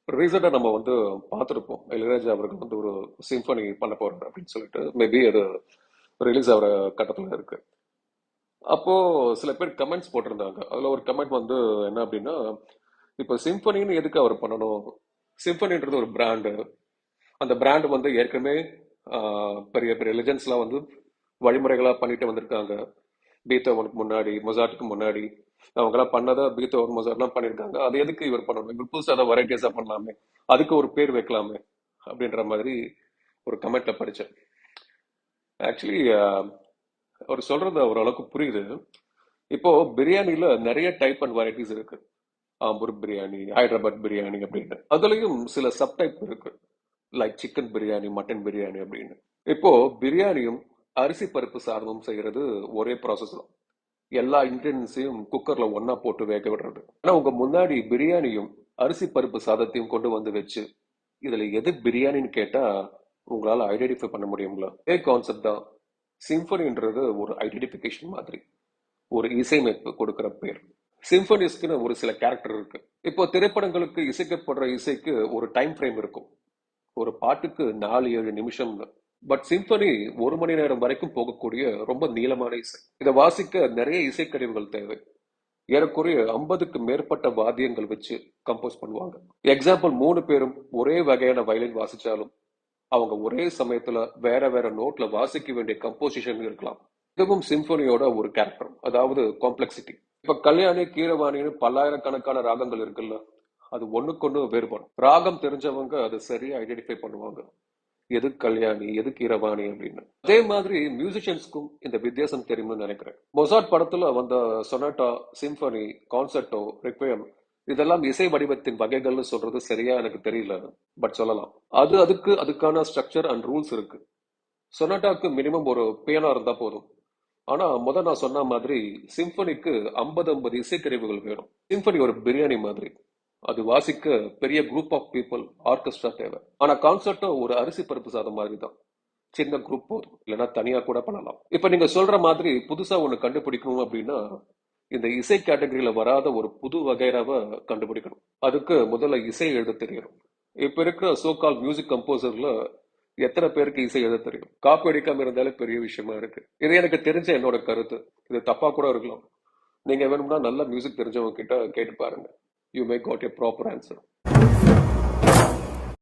ரீசெண்டா நம்ம வந்து பார்த்துருப்போம். இளையராஜா அவர்கள் வந்து ஒரு சிம்பனி பண்ண போறாரு அப்படின்னு சொல்லிட்டு மேபி அது ரிலீஸ் ஆகிற கட்டத்துல இருக்கு. அப்போ சில பேர் கமெண்ட்ஸ் போட்டிருந்தாங்க. அதுல ஒரு கமெண்ட் வந்து என்ன அப்படின்னா, இப்போ சிம்பனின்னு எதுக்கு அவர் பண்ணணும்? சிம்பனின்றது ஒரு பிராண்டு. அந்த பிராண்ட் வந்து ஏற்கனவே பெரிய பெரிய லெஜண்ட்ஸ்லாம் வந்து வழிமுறைகளா பண்ணிட்டு வந்திருக்காங்க. பீத்தோவனுக்கு முன்னாடி, மொசாட்டுக்கு முன்னாடி அவங்கெல்லாம் பண்ணதை பீத்தோவன், மொசாட்லாம் பண்ணியிருக்காங்க. அது எதுக்கு இவர் பண்ணணும்? இவர் புதுசாக அதை வெரைட்டிஸா பண்ணலாமே, அதுக்கு ஒரு பேர் வைக்கலாமே அப்படின்ற மாதிரி ஒரு கமெண்ட்ல படிச்சேன். ஆக்சுவலி அவர் சொல்றது ஓரளவுக்கு புரியுது. இப்போ பிரியாணில நிறைய டைப் அண்ட் வெரைட்டிஸ் இருக்கு. ஆம்பூர் பிரியாணி, ஹைதராபாத் பிரியாணி அப்படின்னு. அதுலயும் சில சப்டைப் இருக்கு. Like chicken biryani, mutton biryani அப்படின்னு. இப்போ பிரியாணியும் அரிசி பருப்பு சாதமும் செய்யறது ஒரே ப்ராசஸ் தான். எல்லா இன்கிரீடியன்ஸையும் குக்கர்ல ஒண்ணா போட்டு வேக விடுறது. ஆனா உங்க முன்னாடி பிரியாணியும் அரிசி பருப்பு சாதத்தையும் கொண்டு வந்து வச்சு இதுல எது பிரியாணின்னு கேட்டா உங்களால ஐடென்டிஃபை பண்ண முடியுங்களா? அதே கான்செப்ட் தான். சிம்பனின்றது ஒரு ஐடென்டிபிகேஷன் மாதிரி, ஒரு இசையமைப்பு கொடுக்கிற பேர். சிம்பனிஸ்க்குன்னு ஒரு சில கேரக்டர் இருக்கு. இப்போ திரைப்படங்களுக்கு இசைக்கப்படுற இசைக்கு ஒரு டைம் ஃப்ரேம் இருக்கும். ஒரு பாட்டுக்கு 4-7 நிமிஷம். பட் சிம்பனி 1 மணி நேரம் வரைக்கும் போகக்கூடிய ரொம்ப நீளமான இசை. இதை வாசிக்க நிறைய இசைக்கருவிகள் தேவை. ஏறக்குறைய 50க்கு மேற்பட்ட வாத்தியங்கள் வச்சு கம்போஸ் பண்ணுவாங்க. எக்ஸாம்பிள், 3 பேரும் ஒரே வகையான வயலின் வாசிச்சாலும் அவங்க ஒரே சமயத்துல வேற வேற நோட்ல வாசிக்க வேண்டிய கம்போசிஷன் இருக்கலாம். இதுவும் சிம்பனியோட ஒரு கேரக்டர், அதாவது காம்ப்ளெக்சிட்டி. இப்ப கல்யாணி, கீரவாணின்னு பல்லாயிரக்கணக்கான ராகங்கள் இருக்குல்ல, அது ஒண்ணுக்கொண்ணு வேறுபடும். ராகம் தெரிஞ்சவங்க அதை சரியா ஐடென்டிஃபை பண்ணுவாங்க, எது கல்யாணி எது கீரவாணி அப்படின்னு. அதே மாதிரி மியூசிஷியன்ஸ்க்கும் இந்த வித்தியாசம் தெரியும்னு நினைக்கிறேன். மொசாட் படத்துல வந்த சொனாட்டா, சிம்பனி, கான்சர்டோ, ரிக்வயம் இதெல்லாம் இசை வடிவத்தின் வகைகள்னு சொல்றது சரியா எனக்கு தெரியல. பட் சொல்லலாம். அதுக்கான ஸ்ட்ரக்சர் அண்ட் ரூல்ஸ் இருக்கு. சொனாட்டாக்கு மினிமம் ஒரு பியானோ இருந்தா போதும். ஆனா நான் சொன்ன மாதிரி சிம்பனிக்கு 50 இசைக்கருவிகள் வேணும். சிம்பனி ஒரு பிரியாணி மாதிரி. அது வாசிக்க பெரிய குரூப் ஆஃப் பீப்புள், ஆர்கெஸ்ட்ரா தேவை. ஆனா கான்சர்ட்டும் ஒரு அரிசி பருப்பு சாதம் மாதிரி தான். சின்ன குரூப் போதும், இல்லைன்னா தனியா கூட பண்ணலாம். இப்ப நீங்க சொல்ற மாதிரி புதுசா ஒண்ணு கண்டுபிடிக்கணும் அப்படின்னா இந்த இசை கேட்டகரியில வராத ஒரு புது வகைராவை கண்டுபிடிக்கணும். அதுக்கு முதல்ல இசை எழுத தெரியணும். இப்ப இருக்கிற சோகால் மியூசிக் கம்போசர்ல எத்தனை பேருக்கு இசை எழுத தெரியும்? காப்பி அடிக்காம இருந்தாலே பெரிய விஷயமா இருக்கு. இது எனக்கு தெரிஞ்ச என்னோட கருத்து. இது தப்பா கூட இருக்கலாம். நீங்க வேணும்னா நல்ல மியூசிக் தெரிஞ்சவங்க கிட்ட கேட்டு பாருங்க. You may got a proper answer.